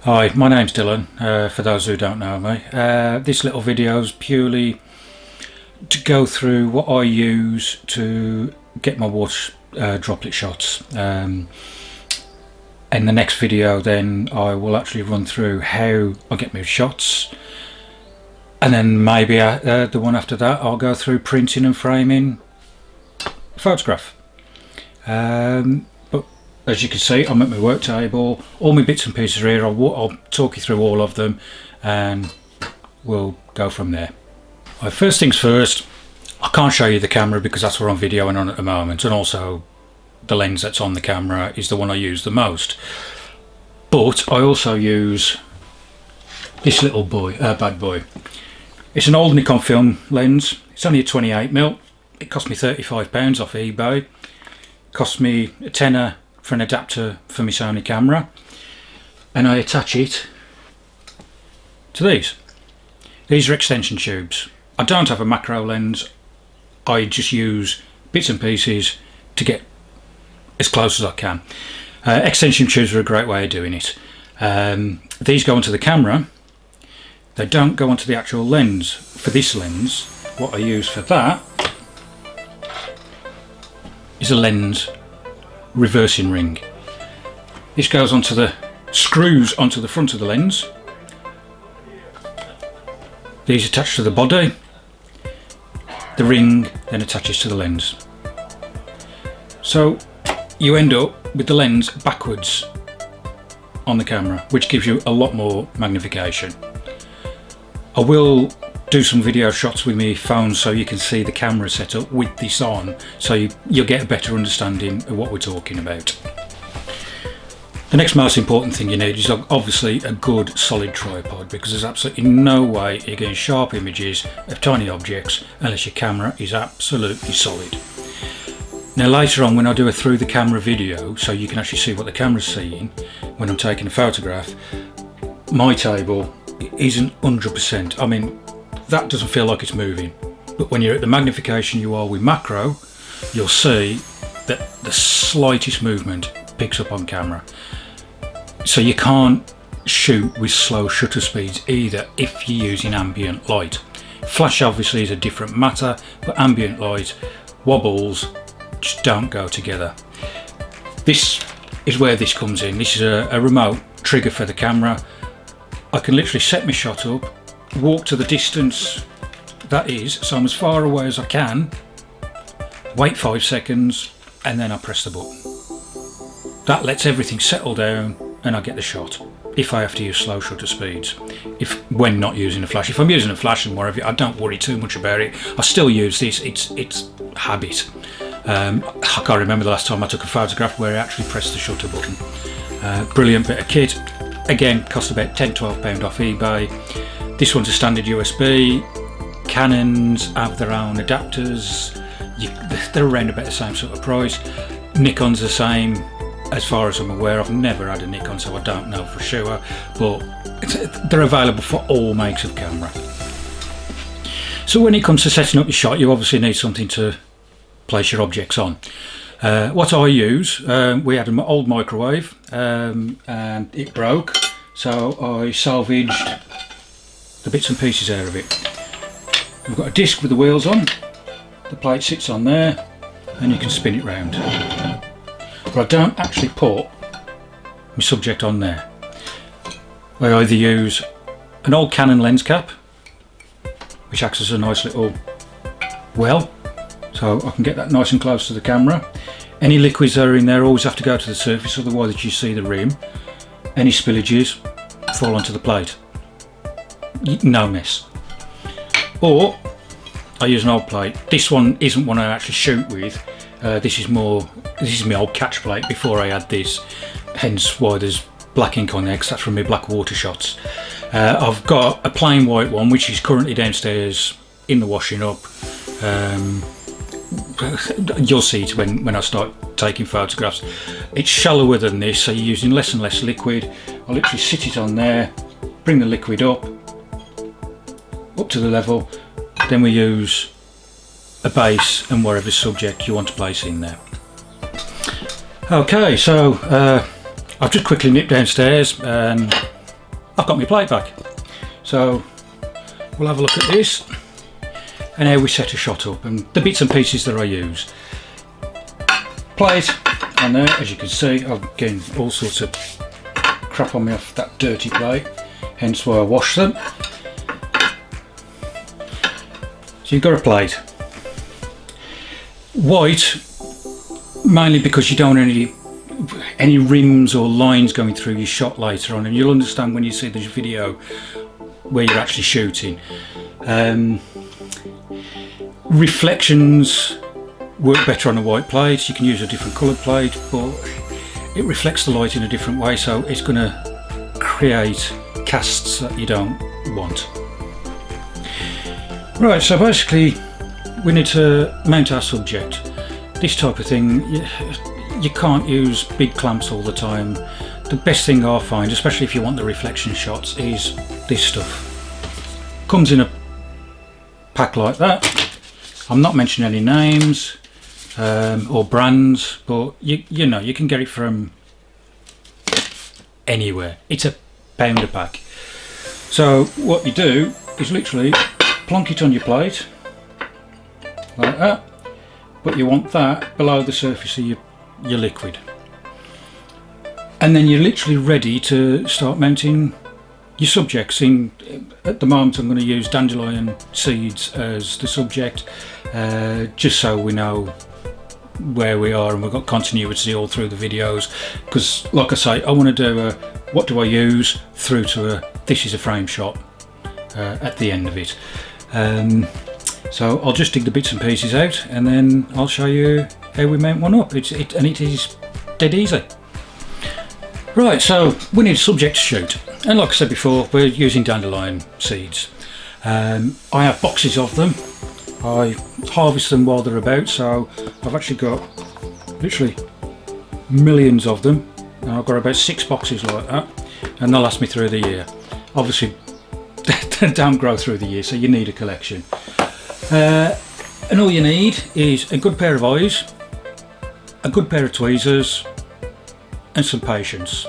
Hi, my name's Dylan, for those who don't know me. This little video is purely to go through what I use to get my water droplet shots. In the next video then I will actually run through how I get my shots, and then maybe the one after that I'll go through printing and framing a photograph. But as you can see, I'm at my work table, all my bits and pieces are here. I'll talk you through all of them and we'll go from there. Right, first things first, I can't show you the camera because that's what I'm videoing on at the moment, and also the lens that's on the camera is the one I use the most. But I also use this little bad boy. It's an old Nikon film lens. It's only a 28mm. It cost me £35 off eBay. Cost me a tenner for an adapter for my Sony camera, and I attach it to these. These are extension tubes. I don't have a macro lens. I just use bits and pieces to get as close as I can. Extension tubes are a great way of doing it. These go onto the camera. They don't go onto the actual lens. For this lens, what I use for that is a lens reversing ring. This goes onto the screws onto the front of the lens. These attach to the body. The ring then attaches to the lens. So you end up with the lens backwards on the camera, which gives you a lot more magnification. I will do some video shots with my phone so you can see the camera setup with this on, so you'll get a better understanding of what we're talking about. The next most important thing you need is obviously a good solid tripod, because there's absolutely no way you're getting sharp images of tiny objects unless your camera is absolutely solid. Now later on, when I do a through the camera video so you can actually see what the camera's seeing when I'm taking a photograph, my table isn't 100%. I mean, that doesn't feel like it's moving, but when you're at the magnification you are with macro, you'll see that the slightest movement picks up on camera. So you can't shoot with slow shutter speeds either if you're using ambient light. Flash obviously is a different matter, but ambient light, wobbles just don't go together. This is where this comes in. This is a remote trigger for the camera. I can literally set my shot up, walk to the distance that is, so I'm as far away as I can, wait 5 seconds, and then I press the button. That lets everything settle down and I get the shot, if I have to use slow shutter speeds, when not using a flash. If I'm using a flash and whatever, I don't worry too much about it. I still use this, it's habit. I can't remember the last time I took a photograph where I actually pressed the shutter button. Brilliant bit of kit. Again, cost about £10–12 off eBay. This one's a standard USB. Canons have their own adapters. They're around about the same sort of price. Nikon's the same, as far as I'm aware. I've never had a Nikon, so I don't know for sure, but they're available for all makes of camera. So when it comes to setting up your shot, you obviously need something to place your objects on. What I use, we had an old microwave and it broke, so I salvaged the bits and pieces out of it. We've got a disc with the wheels on, the plate sits on there and you can spin it round. But I don't actually put my subject on there. I either use an old Canon lens cap, which acts as a nice little well, so I can get that nice and close to the camera. Any liquids that are in there always have to go to the surface, otherwise you see the rim. Any spillages fall onto the plate. No mess. Or I use an old plate. This one isn't one I actually shoot with. This is my old catch plate before I had this, hence why there's black ink on there, because that's from my black water shots. I've got a plain white one which is currently downstairs in the washing up. You'll see it when I start taking photographs. It's shallower than this, so you're using less and less liquid. I literally sit it on there, bring the liquid up to the level, then we use a base and whatever subject you want to place in there. Okay, so I've just quickly nipped downstairs and I've got my plate back. So we'll have a look at this and how we set a shot up and the bits and pieces that I use. Plate on there, as you can see, I've gained all sorts of crap on me off that dirty plate, hence why I wash them. So you've got a plate. White, mainly because you don't want any rims or lines going through your shot later on, and you'll understand when you see this video where you're actually shooting. Reflections work better on a white plate. You can use a different coloured plate, but it reflects the light in a different way, so it's going to create casts that you don't want. Right, so basically we need to mount our subject. This type of thing, you can't use big clamps all the time. The best thing I find, especially if you want the reflection shots, is this stuff. Comes in a pack like that. I'm not mentioning any names or brands, but you know, you can get it from anywhere. It's a pounder pack. So what you do is literally plonk it on your plate like that, but you want that below the surface of your liquid, and then you're literally ready to start mounting your subjects. At the moment I'm going to use dandelion seeds as the subject, just so we know where we are and we've got continuity all through the videos, because like I say, I want to do a what do I use through to a this is a frame shot at the end of it. So I'll just dig the bits and pieces out and then I'll show you how we mount one up. It is dead easy. Right, so we need a subject to shoot, and like I said before, we're using dandelion seeds. I have boxes of them. I harvest them while they're about, so I've actually got literally millions of them, and I've got about 6 boxes like that, and they'll last me through the year. Obviously they don't grow through the year, so you need a collection. And all you need is a good pair of eyes, a good pair of tweezers, and some patience.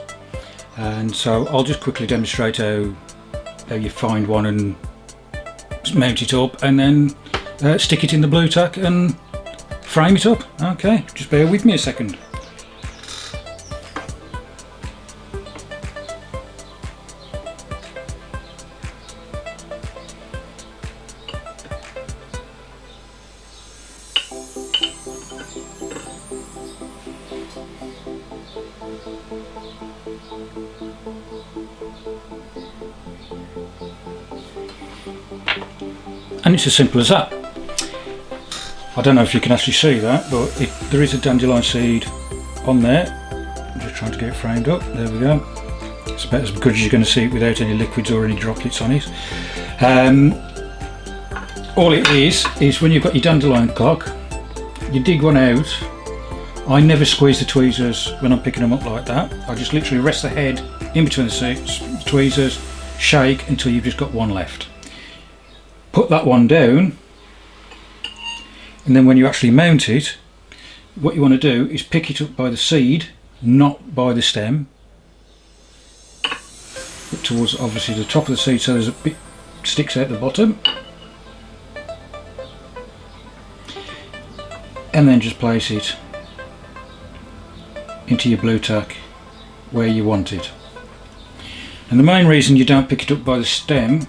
And so I'll just quickly demonstrate how you find one and mount it up, and then stick it in the blue tack and frame it up. Okay, just bear with me a second. And it's as simple as that. I don't know if you can actually see that, but there is a dandelion seed on there. I'm just trying to get it framed up. There we go. It's about as good as you're going to see it without any liquids or any droplets on it. All it is when you've got your dandelion clock, you dig one out. I never squeeze the tweezers when I'm picking them up like that. I just literally rest the head in between the tweezers, shake until you've just got one left. Put that one down, and then when you actually mount it, what you want to do is pick it up by the seed, not by the stem, but towards obviously the top of the seed, so there's a bit sticks out the bottom, and then just place it into your blue tack where you want it. And the main reason you don't pick it up by the stem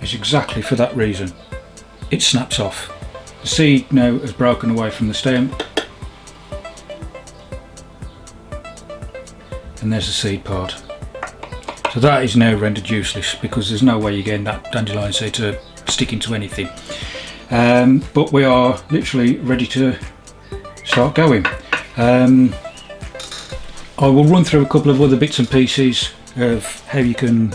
is exactly for that reason. It snaps off. The seed now has broken away from the stem, and there's the seed part. So that is now rendered useless because there's no way you're getting that dandelion seed to stick into anything. But we are literally ready to start going. I will run through a couple of other bits and pieces of how you can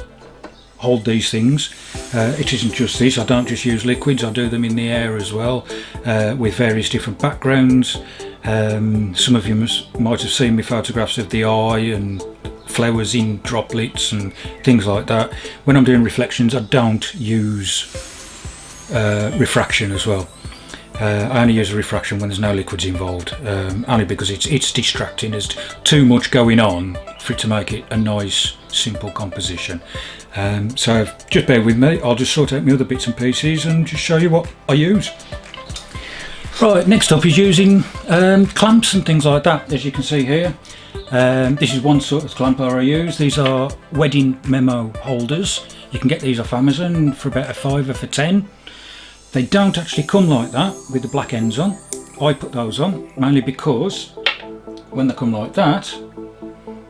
hold these things. It isn't just this, I don't just use liquids, I do them in the air as well, with various different backgrounds. Some of you might have seen me photographs of the eye and flowers in droplets and things like that. When I'm doing reflections, I don't use refraction as well. I only use a refraction when there's no liquids involved, only because it's distracting. There's too much going on for it to make it a nice simple composition. So just bear with me, I'll just sort out my other bits and pieces and just show you what I use. Right, next up is using clamps and things like that, as you can see here. This is one sort of clamp I use. These are wedding memo holders. You can get these off Amazon for about a £5 for 10. They don't actually come like that with the black ends on. I put those on mainly because when they come like that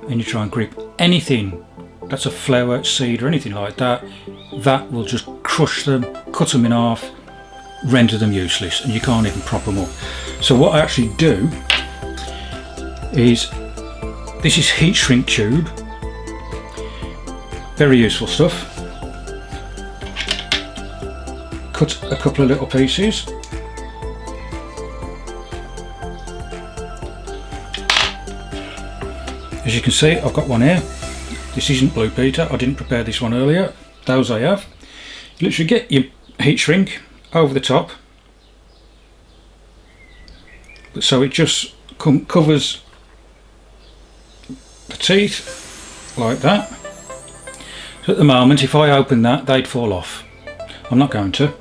and you try and grip anything that's a flower, seed or anything like that, that will just crush them, cut them in half, render them useless, and you can't even prop them up. So what I actually do is, this is heat shrink tube, very useful stuff. Cut a couple of little pieces. As you can see, I've got one here. This isn't Blue Peter, I didn't prepare this one earlier. Those I have. You literally get your heat shrink over the top, but so it just covers the teeth like that. So at the moment, if I open that, they'd fall off. I'm not going to.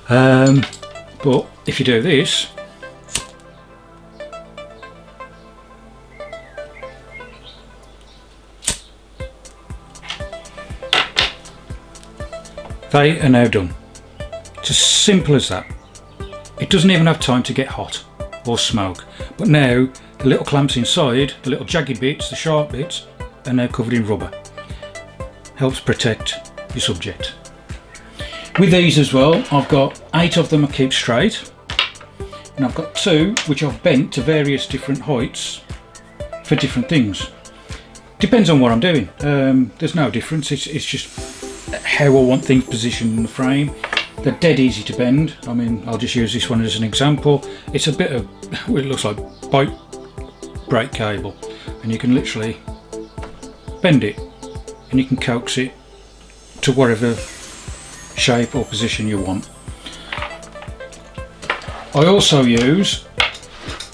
But if you do this, they are now done. It's as simple as that. It doesn't even have time to get hot or smoke. But now the little clamps inside, the little jagged bits, the sharp bits, are now covered in rubber. Helps protect your subject. With these as well, I've got 8 of them I keep straight, and I've got 2 which I've bent to various different heights for different things. Depends on what I'm doing. There's no difference, it's just how I want things positioned in the frame. They're dead easy to bend. I mean, I'll just use this one as an example. It's a bit of, well, it looks like bike brake cable, and you can literally bend it and you can coax it to whatever shape or position you want. I also use,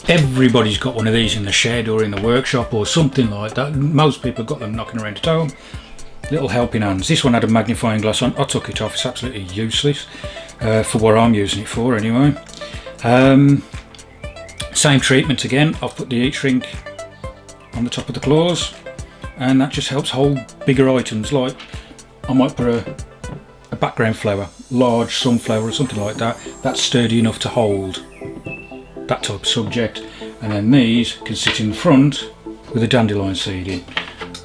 everybody's got one of these in the shed or in the workshop or something like that. Most people have got them knocking around at home. Little helping hands. This one had a magnifying glass on. I took it off. It's absolutely useless for what I'm using it for anyway. Same treatment again. I've put the heat shrink on the top of the claws, and that just helps hold bigger items, like I might put a background flower, large sunflower or something like that, that's sturdy enough to hold that type of subject. And then these can sit in front with a dandelion seed in,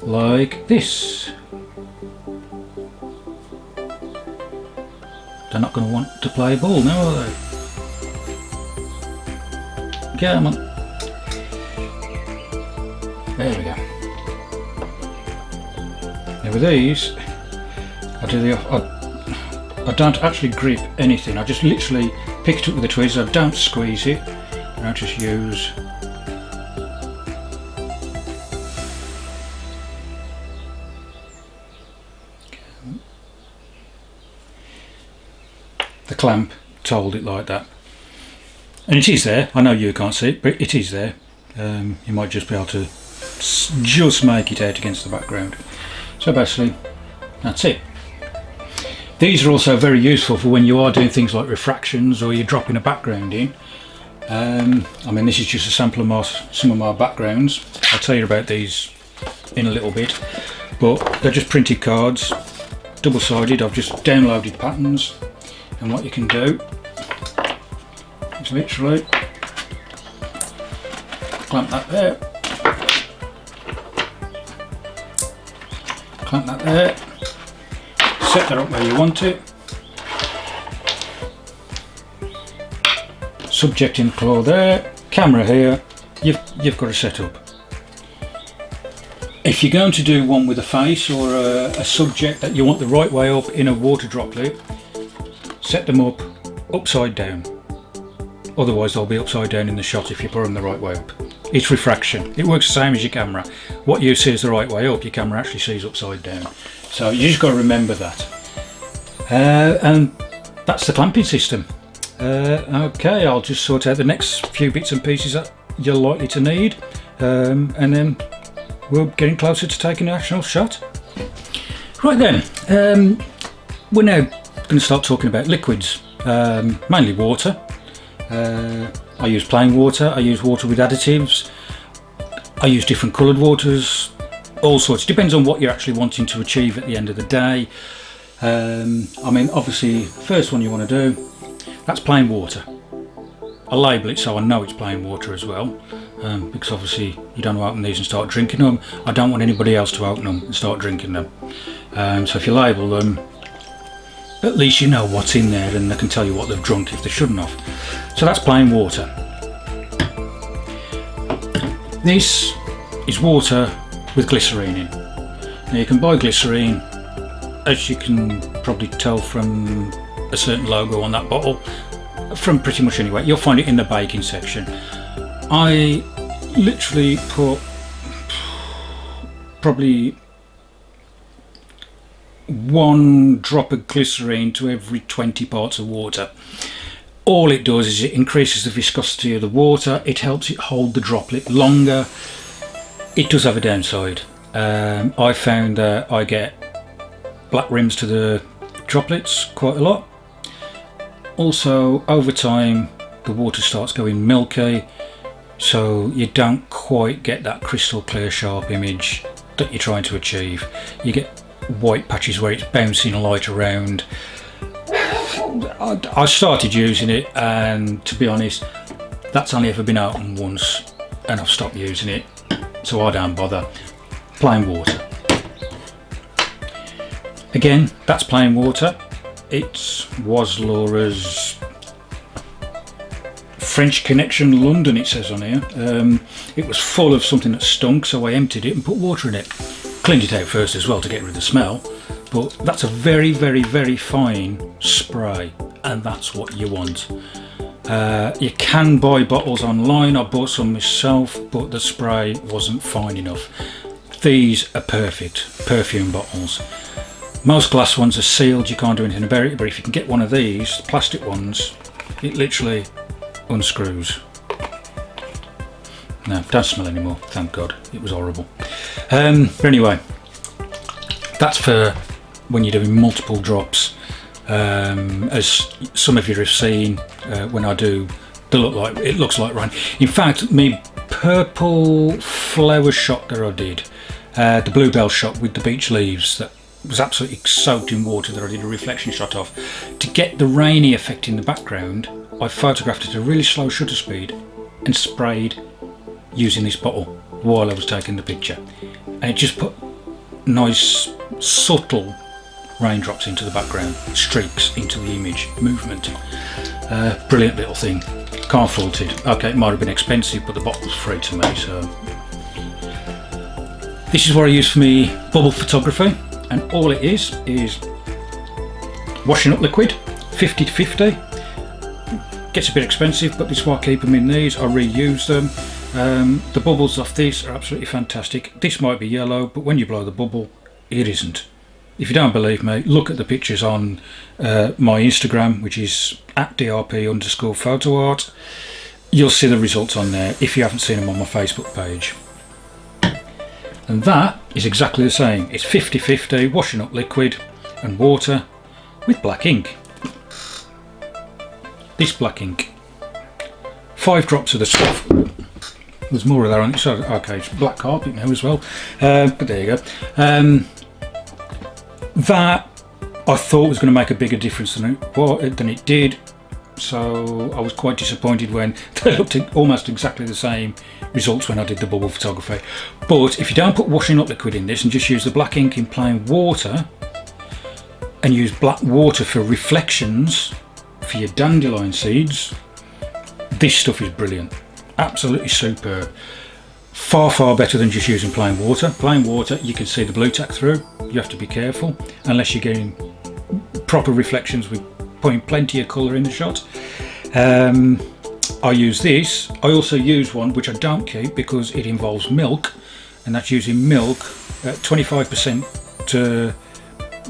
like this. They're not going to want to play ball now, are they? Come on. There we go. Now with these, I don't actually grip anything. I just literally pick it up with the tweezers. I don't squeeze it. I just use the clamp to hold it like that. And it is there. I know you can't see it, but it is there. You might just be able to just make it out against the background. So basically, that's it. These are also very useful for when you are doing things like refractions or you're dropping a background in. I mean, this is just a sample of some of my backgrounds. I'll tell you about these in a little bit, but they're just printed cards, double-sided. I've just downloaded patterns, and what you can do is literally clamp that there, clamp that there, set that up where you want it, subject in the claw there, camera here, you've got to set up. If you're going to do one with a face or a subject that you want the right way up in a water droplet, set them up upside down. Otherwise they'll be upside down in the shot if you put them the right way up. It's refraction. It works the same as your camera. What you see is the right way up, your camera actually sees upside down. So you just got to remember that. And that's the clamping system. Okay, I'll just sort out the next few bits and pieces that you're likely to need, and then we're getting closer to taking an actual shot. Right then, we're now going to start talking about liquids, mainly water. I use plain water, I use water with additives, I use different coloured waters, all sorts. Depends on what you're actually wanting to achieve at the end of the day. I mean, obviously, first one you want to do, that's plain water. I label it so I know it's plain water as well, because obviously you don't want to open these and start drinking them. I don't want anybody else to open them and start drinking them. So if you label them, at least you know what's in there and they can tell you what they've drunk if they shouldn't have. So that's plain water. This is water with glycerine in. Now you can buy glycerine, as you can probably tell from a certain logo on that bottle, from pretty much anywhere. You'll find it in the baking section. I literally put probably 1 drop of glycerine to every 20 parts of water. All it does is it increases the viscosity of the water, it helps it hold the droplet longer. It does have a downside. I found that I get black rims to the droplets quite a lot. Also, over time the water starts going milky, so you don't quite get that crystal clear sharp image that you're trying to achieve. You get white patches where it's bouncing light around. I started using it, and to be honest, that's only ever been opened once and I've stopped using it, so I don't bother. Plain water. Again, that's plain water. It was Laura's French Connection London, it says on here. It was full of something that stunk, so I emptied it and put water in it. Cleaned it out first as well to get rid of the smell, but that's a very, very, very fine spray, and that's what you want. You can buy bottles online. I bought some myself, but the spray wasn't fine enough. These are perfect perfume bottles. Most glass ones are sealed, you can't do anything about it, but if you can get one of these, the plastic ones, it literally unscrews. No, don't smell anymore, thank God, it was horrible. But anyway, that's for when you're doing multiple drops. As some of you have seen, when I do, it looks like rain. In fact, my purple flower shot that I did, the bluebell shot with the beech leaves, that was absolutely soaked in water, that I did a reflection shot of. To get the rainy effect in the background, I photographed it at a really slow shutter speed and sprayed using this bottle while I was taking the picture, and it just put nice subtle raindrops into the background, streaks into the image, movement. Brilliant little thing, can't fault it. Okay, it might have been expensive, but the bottle was free to me. So this is what I use for me bubble photography, and all it is washing up liquid, 50 to 50. Gets a bit expensive, but this is why I keep them in these. I reuse them. The bubbles off this are absolutely fantastic. This might be yellow, but when you blow the bubble, it isn't. If you don't believe me, look at the pictures on my Instagram, which is @drp_photoart. You'll see the results on there if you haven't seen them on my Facebook page. And that is exactly the same. It's 50-50 washing up liquid and water with black ink. This black ink, 5 drops of the stuff. There's more of that on it, so okay, it's black carpet now as well, but there you go. That I thought was going to make a bigger difference than it did, so I was quite disappointed when they looked at almost exactly the same results when I did the bubble photography. But if you don't put washing up liquid in this and just use the black ink in plain water, and use black water for reflections for your dandelion seeds, this stuff is brilliant, absolutely superb. Far better than just using plain water. Plain water, you can see the blue tack through. You have to be careful unless you're getting proper reflections with putting plenty of colour in the shot. I use this. I also use one which I don't keep because it involves milk, and that's using milk at 25% to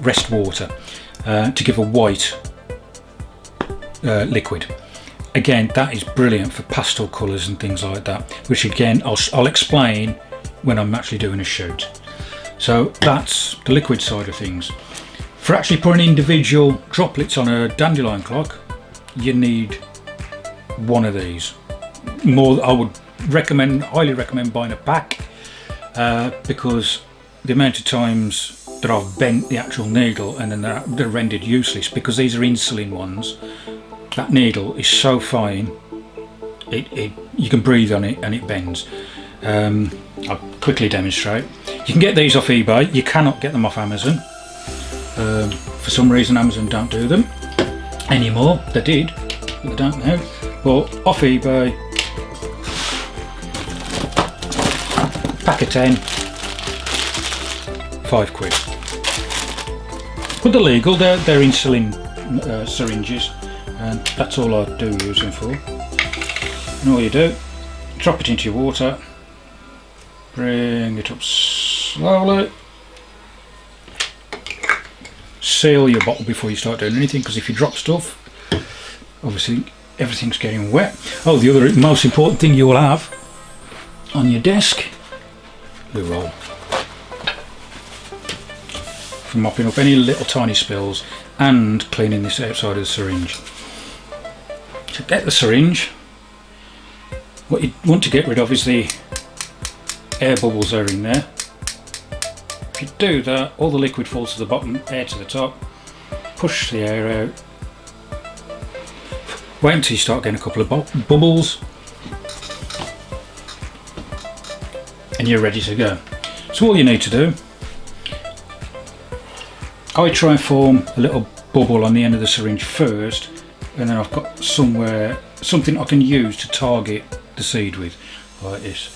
rest water to give a white liquid. Again, that is brilliant for pastel colours and things like that, which again I'll explain when I'm actually doing a shoot. So that's the liquid side of things. For actually putting individual droplets on a Dandelion clock, you need one of these. I would highly recommend buying a pack, because the amount of times that I've bent the actual needle and then they're rendered useless because these are insulin ones. That needle is so fine, you can breathe on it and it bends. I'll quickly demonstrate. You can get these off eBay. You cannot get them off Amazon. For some reason Amazon don't do them anymore. They did, but they don't now. But off eBay, pack of 10, £5. But they're legal. They're insulin syringes, and that's all I do use them for. And all you do, drop it into your water, bring it up slowly, seal your bottle before you start doing anything, because if you drop stuff, obviously everything's getting wet. Oh, the other most important thing you will have on your desk, loo roll, for mopping up any little tiny spills and cleaning this outside of the syringe. To get the syringe, what you want to get rid of is the air bubbles that are in there. If you do that, all the liquid falls to the bottom, air to the top. Push the air out. Wait until you start getting a couple of bubbles, and you're ready to go. So all you need to do, I try and form a little bubble on the end of the syringe first, and then I've got something I can use to target the seed with, like this.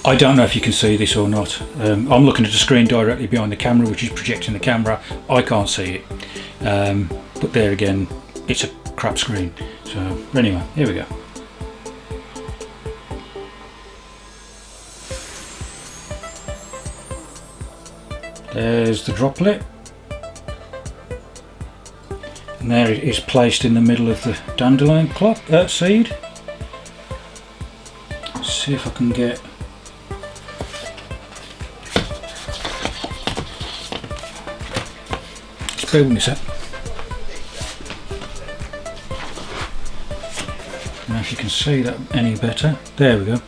I don't know if you can see this or not. I'm looking at the screen directly behind the camera, which is projecting the camera. I can't see it, but there again, it's a crap screen. So anyway, here we go. There's the droplet, and there it is placed in the middle of the dandelion seed. Let's see if I can get. Let's build this up. Now if you can see that any better, there we go.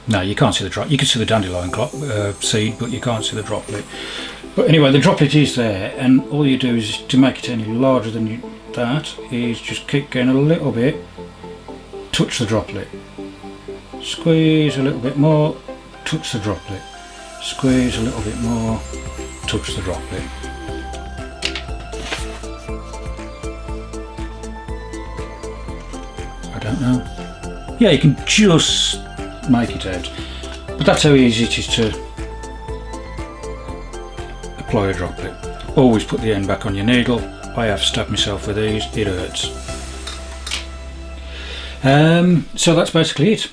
No, you can't see the drop. You can see the dandelion seed, but you can't see the droplet. But anyway, the droplet is there, and all you do is, to make it any larger than that, is just keep going a little bit, touch the droplet, squeeze a little bit more, touch the droplet, squeeze a little bit more, touch the droplet. I don't know. Yeah, you can just make it out, but that's how easy it is to apply a droplet. Always put the end back on your needle. I have stabbed myself with these, it hurts. So that's basically it.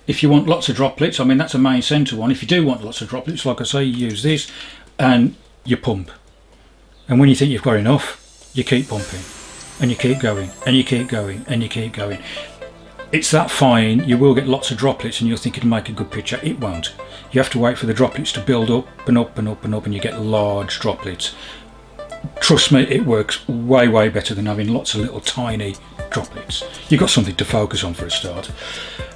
If you want lots of droplets, I mean that's a main centre one. If you do want lots of droplets, like I say, you use this and you pump, and when you think you've got enough, you keep pumping, and you keep going, and you keep going, and you keep going. It's that fine. You will get lots of droplets and you'll think it'll make a good picture. It won't. You have to wait for the droplets to build up and up and up and up, and you get large droplets. Trust me, it works way better than having lots of little tiny droplets. You've got something to focus on for a start.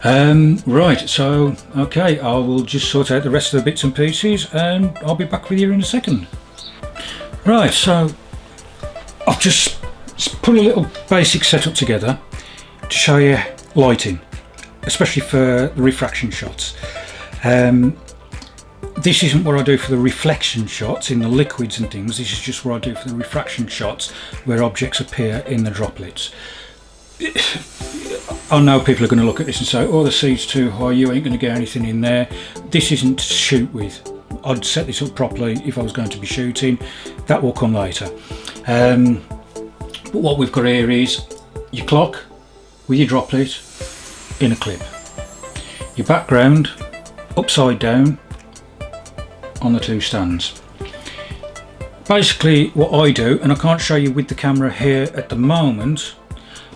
Right, so okay, I will just sort out the rest of the bits and pieces and I'll be back with you in a second. Right, so I've just put a little basic setup together to show you lighting, especially for the refraction shots. This isn't what I do for the reflection shots in the liquids and things. This is just what I do for the refraction shots where objects appear in the droplets. I know people are going to look at this and say, oh, the seed's too high, you ain't going to get anything in there. This isn't to shoot with. I'd set this up properly if I was going to be shooting. That will come later. But what we've got here is your clock with your droplet in a clip, your background upside down on the two stands. Basically what I do, and I can't show you with the camera here at the moment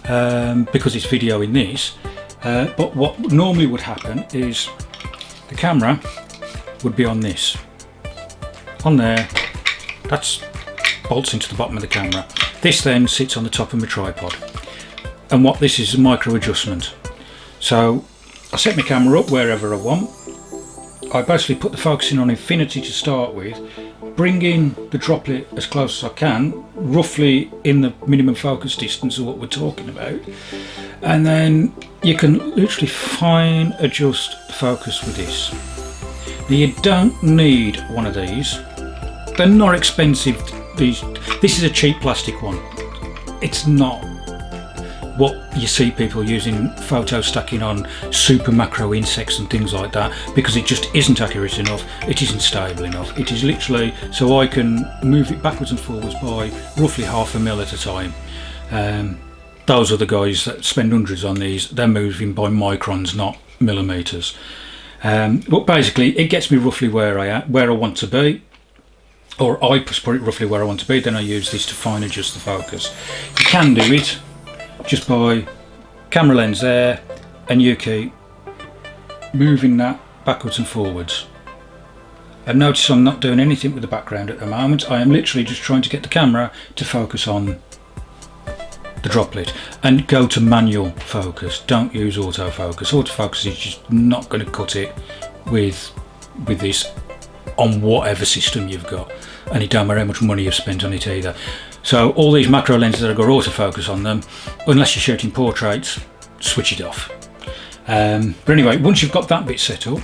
because it's videoing this, But what normally would happen is the camera would be on this, on there. That's bolts into the bottom of the camera. This then sits on the top of my tripod, and what this is a micro adjustment. So I set my camera up wherever I want. I basically put the focusing on infinity to start with, bring in the droplet as close as I can, roughly in the minimum focus distance of what we're talking about, and then you can literally fine adjust the focus with this. Now you don't need one of these. They're not expensive. This is a cheap plastic one. It's not what you see people using photo stacking on super macro insects and things like that, because it just isn't accurate enough, it isn't stable enough. It is literally so I can move it backwards and forwards by roughly 0.5 mil at a time. Those are the guys that spend hundreds on these. They're moving by microns, not millimeters. But basically it gets me roughly where I want to be, or I put it roughly where I want to be. Then I use this to fine adjust the focus. You can do it just by camera lens there, and you keep moving that backwards and forwards. And notice I'm not doing anything with the background at the moment. I am literally just trying to get the camera to focus on the droplet, and go to manual focus. Don't use autofocus. Autofocus is just not going to cut it with this on whatever system you've got, and it don't matter how much money you've spent on it either. So all these macro lenses that have got autofocus on them, unless you're shooting portraits, switch it off. But anyway, once you've got that bit set up,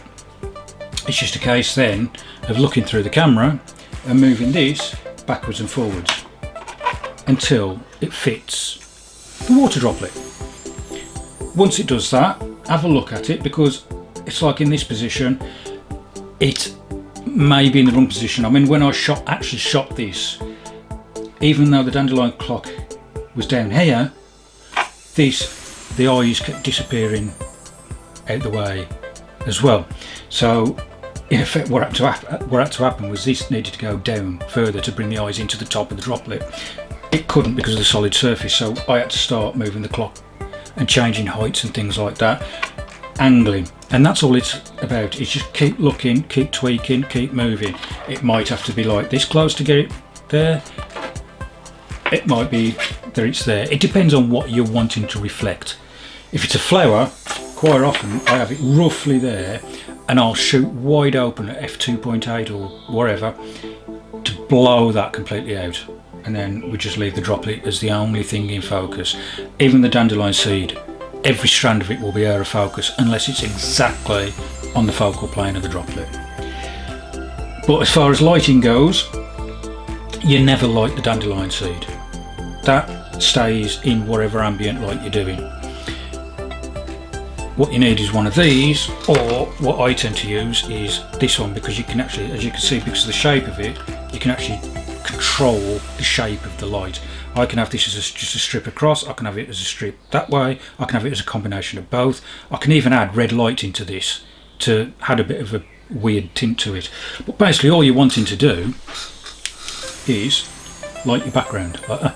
it's just a case then of looking through the camera and moving this backwards and forwards until it fits the water droplet. Once it does that, have a look at it, because it's like in this position, it may be in the wrong position. I mean, when I actually shot this, even though the Dandelion clock was down here, the eyes kept disappearing out the way as well. So in effect what had to happen was this needed to go down further to bring the eyes into the top of the droplet. It couldn't because of the solid surface, so I had to start moving the clock and changing heights and things like that, angling, and that's all it's about. It's just keep looking, keep tweaking, keep moving. It might have to be like this close to get it there. It might be that it's there. It depends on what you're wanting to reflect. If it's a flower, quite often I have it roughly there, and I'll shoot wide open at f2.8 or whatever to blow that completely out, and then we just leave the droplet as the only thing in focus. Even the dandelion seed, every strand of it will be out of focus unless it's exactly on the focal plane of the droplet. But as far as lighting goes, you never light the dandelion seed. That stays in whatever ambient light you're doing. What you need is one of these, or what I tend to use is this one, because you can actually, as you can see, because of the shape of it, you can actually control the shape of the light. I can have this as just a strip across, I can have it as a strip that way, I can have it as a combination of both. I can even add red light into this to add a bit of a weird tint to it. But basically all you're wanting to do is light your background like that.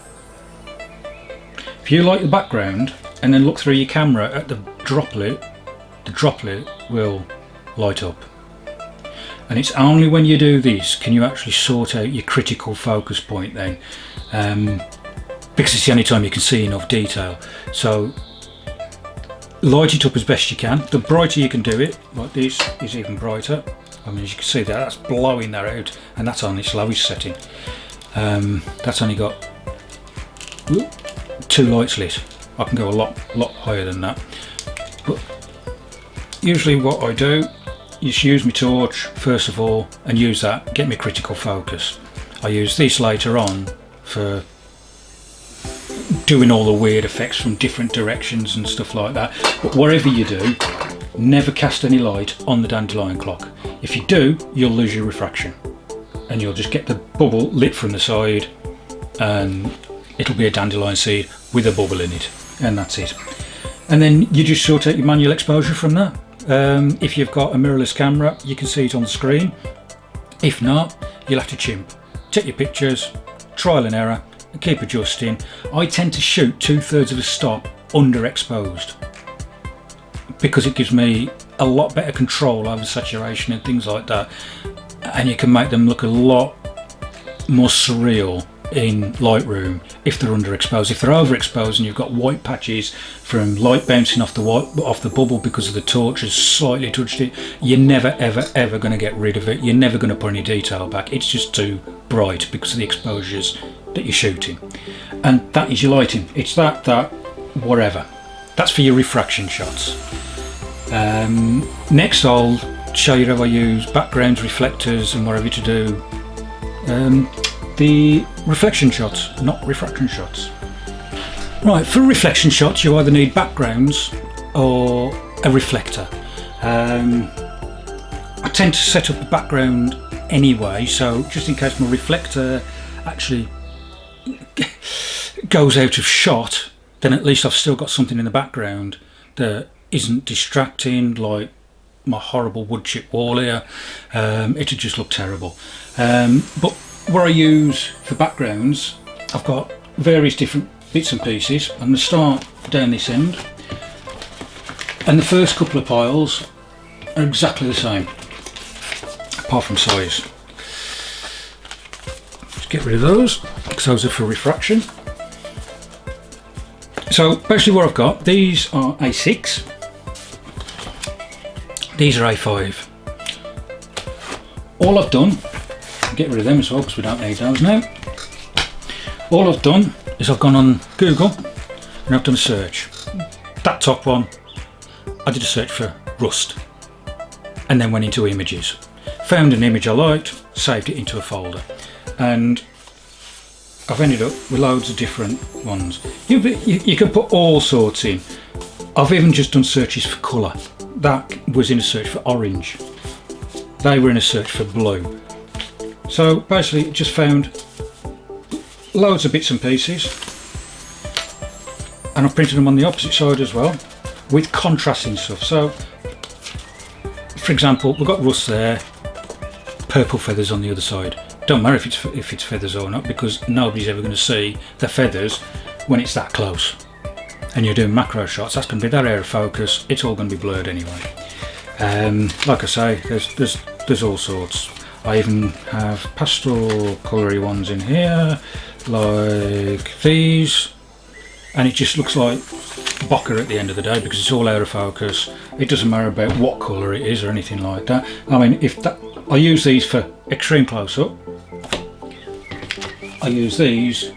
If you light the background and then look through your camera at the droplet will light up. And it's only when you do this can you actually sort out your critical focus point then, because it's the only time you can see enough detail. So light it up as best you can. The brighter you can do it, like this is even brighter. I mean, as you can see that's blowing that out, and that's on its lowest setting. That's only got 2 lights lit. I can go a lot higher than that. But usually what I do is use my torch first of all and use that, get me critical focus. I use this later on for doing all the weird effects from different directions and stuff like that. But whatever you do, never cast any light on the dandelion clock. If you do, you'll lose your refraction and you'll just get the bubble lit from the side, and it'll be a dandelion seed with a bubble in it, and that's it. And then you just sort out your manual exposure from that. If you've got a mirrorless camera, you can see it on the screen. If not, you'll have to chimp. Take your pictures, trial and error, and keep adjusting. I tend to shoot 2/3 of a stop underexposed. because it gives me a lot better control over saturation and things like that, and you can make them look a lot more surreal in Lightroom if they're underexposed. If they're overexposed and you've got white patches from light bouncing off the bubble because of the torch has slightly touched it, you're never ever going to get rid of it. You're never going to put any detail back. It's just too bright because of the exposures that you're shooting. And that is your lighting. It's that whatever. That's for your refraction shots. Next I'll show you how I use backgrounds, reflectors and whatever to do the reflection shots, not refraction shots. Right, for reflection shots you either need backgrounds or a reflector. I tend to set up the background anyway, so just in case my reflector actually goes out of shot, then at least I've still got something in the background that isn't distracting, like my horrible wood chip wall here. It'd just look terrible. But what I use for backgrounds, I've got various different bits and pieces. I'm going to start down this end, and the first couple of piles are exactly the same, apart from size. Just get rid of those, because those are for refraction. So basically what I've got, these are A6, these are A5. All I've done, get rid of them as well because we don't need those now. All I've done is I've gone on Google and I've done a search. That top one, I did a search for rust and then went into images. Found an image I liked, saved it into a folder, and I've ended up with loads of different ones. You can put all sorts in. I've even just done searches for colour. That was in a search for orange. They were in a search for blue. So basically just found loads of bits and pieces, and I printed them on the opposite side as well with contrasting stuff. So for example, we've got rust there, purple feathers on the other side. Don't matter if it's feathers or not, because nobody's ever going to see the feathers when it's that close. And you're doing macro shots, that's going to be that out of focus, it's all going to be blurred anyway. Like I say, there's all sorts. I even have pastel coloury ones in here, like these, and it just looks like bokeh at the end of the day because it's all out of focus. It doesn't matter about what colour it is or anything like that. I mean, I use these for extreme close-up. I use these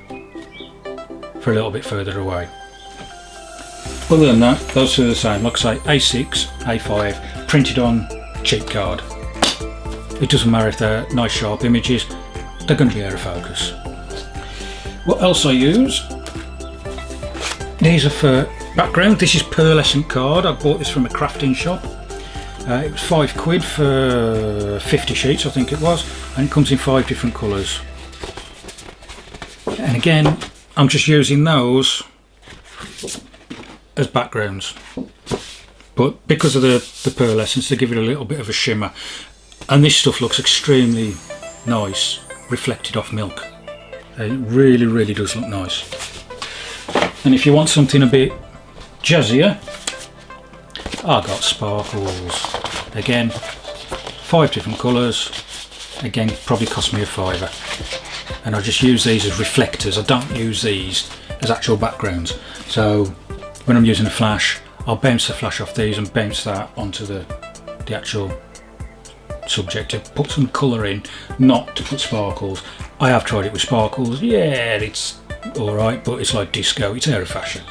for a little bit further away. Other than that, those are the same. Like I say, A6, A5, printed on cheap card. It doesn't matter if they're nice sharp images, they're going to be out of focus. What else I use? These are for background. This is pearlescent card. I bought this from a crafting shop. It was £5 for 50 sheets, I think it was, and it comes in 5 different colours. And again, I'm just using those as backgrounds, but because of the pearlescence, they give it a little bit of a shimmer. And this stuff looks extremely nice, reflected off milk. It really does look nice. And if you want something a bit jazzier, I've got sparkles. Again, 5 different colours. Again, probably cost me £5. And I just use these as reflectors. I don't use these as actual backgrounds. So when I'm using a flash, I'll bounce the flash off these and bounce that onto the actual subject to put some colour in, not to put sparkles. I have tried it with sparkles. Yeah, it's alright, but it's like disco, it's out of fashion.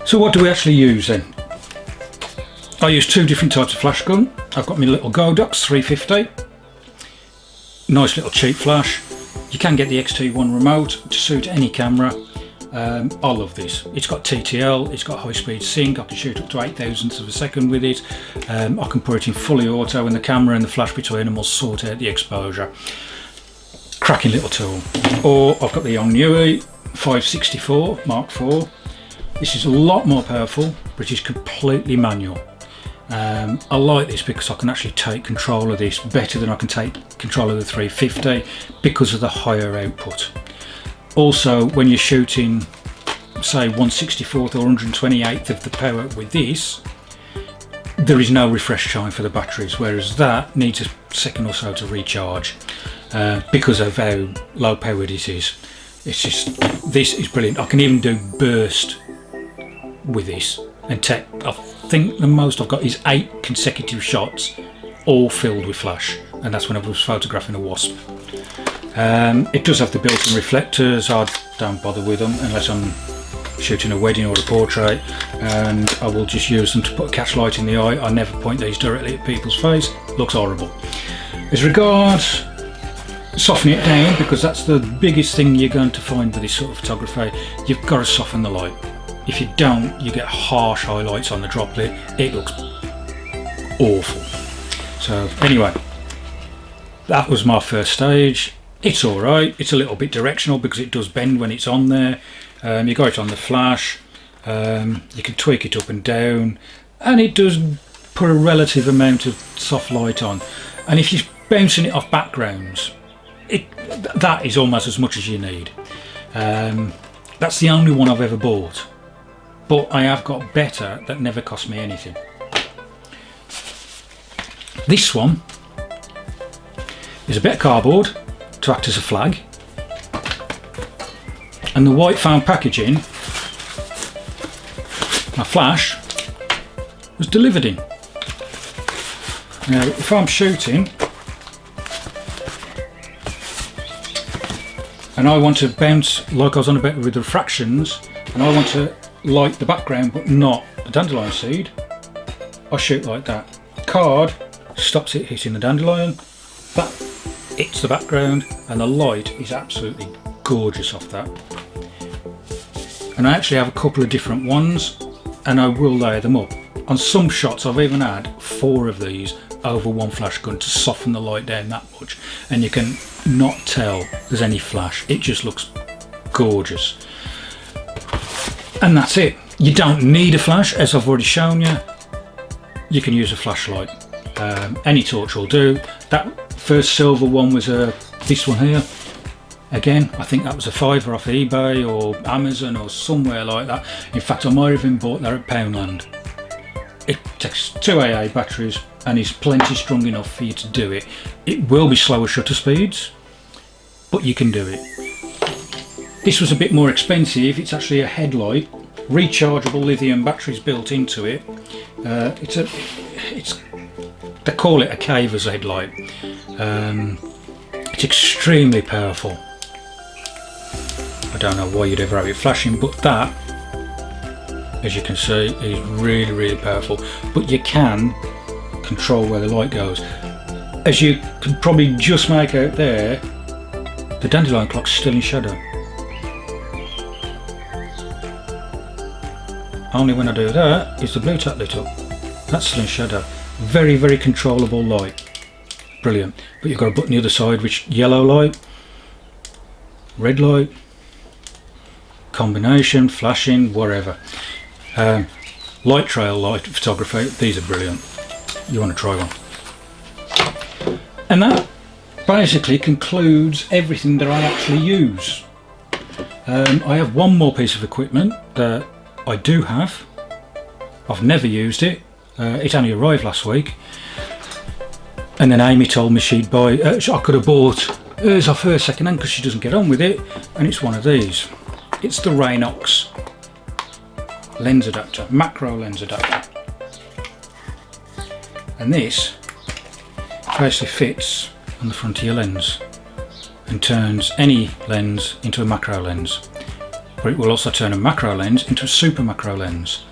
So what do we actually use then? I use 2 different types of flash gun. I've got my little Godox 350. Nice little cheap flash. You can get the XT1 remote to suit any camera. I love this. It's got TTL, it's got high speed sync, I can shoot up to 8 thousandths of a second with it. I can put it in fully auto and the camera and the flash between them will sort out the exposure. Cracking little tool. Or I've got the Yongnuo 564 Mark IV. This is a lot more powerful, but it's completely manual. I like this because I can actually take control of this better than I can take control of the 350 because of the higher output. Also, when you're shooting say 1/64 or 128th of the power with this, there is no refresh time for the batteries, whereas that needs a second or so to recharge because of how low powered it is. It's just, this is brilliant. I can even do burst with this and take, I think the most I've got is 8 consecutive shots all filled with flash, and that's when I was photographing a wasp. It does have the built-in reflectors. I don't bother with them unless I'm shooting a wedding or a portrait, and I will just use them to put a catch light in the eye. I never point these directly at people's face, looks horrible. As regards softening it down, because that's the biggest thing you're going to find with this sort of photography, you've got to soften the light. If you don't, you get harsh highlights on the droplet. It looks awful. So anyway, that was my first stage. It's alright, it's a little bit directional because it does bend when it's on there. You got it on the flash, you can tweak it up and down, and it does put a relative amount of soft light on. And if you're bouncing it off backgrounds, that is almost as much as you need. That's the only one I've ever bought, but I have got better that never cost me anything. This one is a bit of cardboard to act as a flag, and the white foam packaging my flash was delivered in. Now if I'm shooting and I want to bounce, like I was on about with the refractions, and I want to light the background but not the dandelion seed, I shoot like that. Card stops it hitting the dandelion, that hits the background, and the light is absolutely gorgeous off that. And I actually have a couple of different ones, and I will layer them up. On some shots I've even had 4 of these over one flash gun to soften the light down that much, and you can not tell there's any flash. It just looks gorgeous. And that's it. You don't need a flash, as I've already shown you. You can use a flashlight. Any torch will do. That first silver one was this one here. Again, I think that was a £5 off eBay or Amazon or somewhere like that. In fact, I might have even bought that at Poundland. It takes 2 AA batteries and is plenty strong enough for you to do it. It will be slower shutter speeds, but you can do it. This was a bit more expensive. It's actually a headlight, rechargeable lithium batteries built into it. They call it a caver's headlight. It's extremely powerful. I don't know why you'd ever have it flashing, but that, as you can see, is really, really powerful. But you can control where the light goes. As you can probably just make out there, the dandelion clock's still in shadow. Only when I do that is the blue tack lit up. That's still in shadow. Very, very controllable light. Brilliant. But you've got a button the other side which yellow light, red light, combination, flashing, whatever. Light trail light photography, these are brilliant. You want to try one. And that basically concludes everything that I actually use. I have one more piece of equipment that I do have. I've never used it. It only arrived last week, and then Amy told me she'd buy, I could have bought hers off her second hand because she doesn't get on with it, and it's one of these. It's the Raynox lens adapter, macro lens adapter, and this basically fits on the front of your lens and turns any lens into a macro lens, but it will also turn a macro lens into a super macro lens.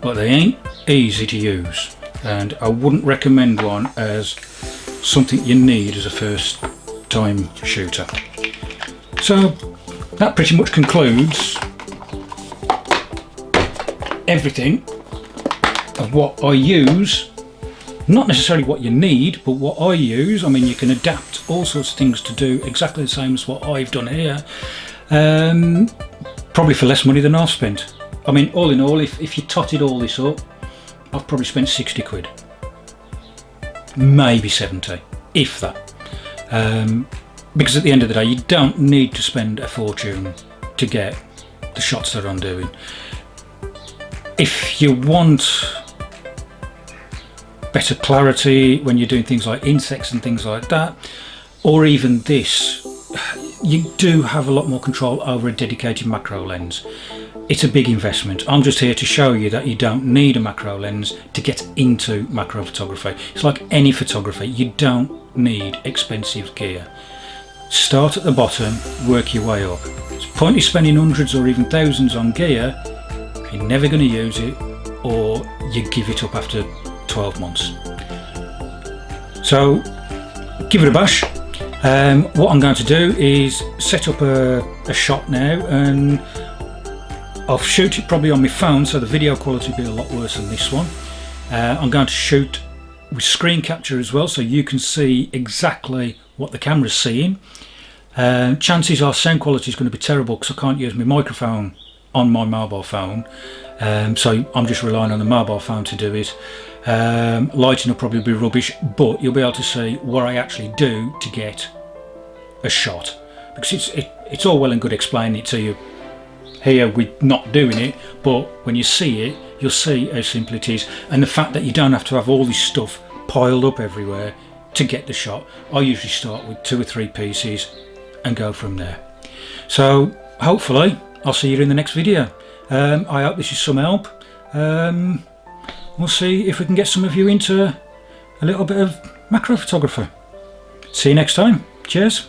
But they ain't easy to use, and I wouldn't recommend one as something you need as a first time shooter. So that pretty much concludes everything of what I use. Not necessarily what you need, but what I use. I mean, you can adapt all sorts of things to do exactly the same as what I've done here, probably for less money than I've spent. I mean, all in all, if you totted all this up, I've probably spent 60 quid. Maybe 70, if that. Because at the end of the day, you don't need to spend a fortune to get the shots that I'm doing. If you want better clarity when you're doing things like insects and things like that, or even this, you do have a lot more control over a dedicated macro lens. It's a big investment. I'm just here to show you that you don't need a macro lens to get into macro photography. It's like any photography, you don't need expensive gear. Start at the bottom, work your way up. It's pointless spending hundreds or even thousands on gear if you're never going to use it, or you give it up after 12 months. So give it a bash. What I'm going to do is set up a shot now, and I'll shoot it probably on my phone, so the video quality will be a lot worse than this one. I'm going to shoot with screen capture as well, so you can see exactly what the camera's seeing. Chances are sound quality is going to be terrible because I can't use my microphone on my mobile phone, so I'm just relying on the mobile phone to do it. Lighting will probably be rubbish, but you'll be able to see what I actually do to get a shot, because it's all well and good explaining it to you here with not doing it, but when you see it, you'll see how simple it is, and the fact that you don't have to have all this stuff piled up everywhere to get the shot. I usually start with 2 or 3 pieces and go from there. So hopefully I'll see you in the next video. I hope this is some help. We'll see if we can get some of you into a little bit of macro photography. See you next time. Cheers.